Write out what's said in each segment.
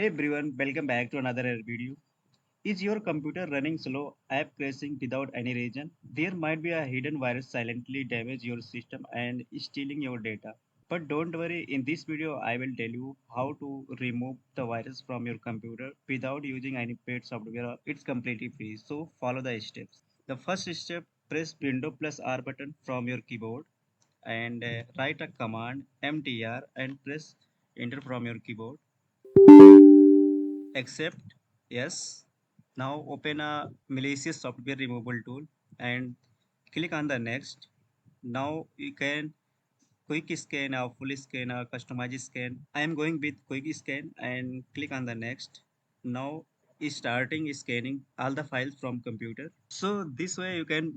Hey everyone, welcome back to another video. Is your computer running slow, app crashing without any reason? There might be a hidden virus silently damage your system and stealing your data. But don't worry, in this video I will tell you how to remove the virus from your computer without using any paid software. It's completely free. So follow the steps. The first step, press Windows plus R button from your keyboard and write a command mtr and press enter from your keyboard. Accept, yes. Now open a malicious software removal tool and click on the next. Now you can quick scan or full scan or customize scan. I am going with quick scan and click on the next. Now is starting scanning all the files from computer. So this way you can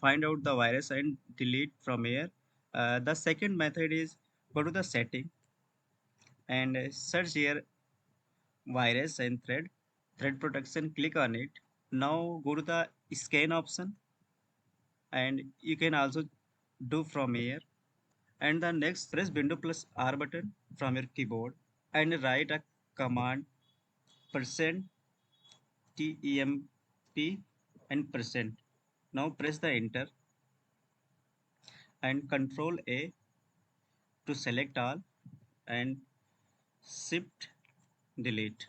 find out the virus and delete from here. The second method is go to the setting and search here virus and thread protection, click on it. Now go to the scan option and you can also do from here. And the next, press window plus R button from your keyboard and write a command percent temp and percent. Now press the enter and control A to select all and shift delete.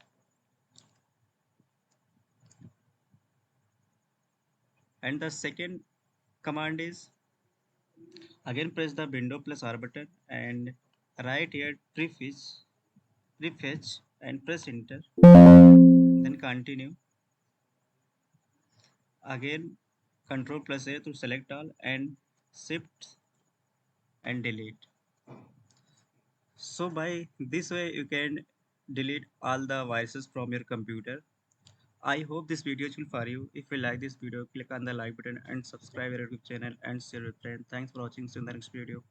And the second command is again press the window plus R button and write here prefetch and press enter. Then continue. Again control plus A to select all and shift and delete. So by this way you can delete all the viruses from your computer. I hope this video is useful for you. If you like this video, click on the like button and subscribe our YouTube channel and share with friends. Thanks for watching. See you in the next video.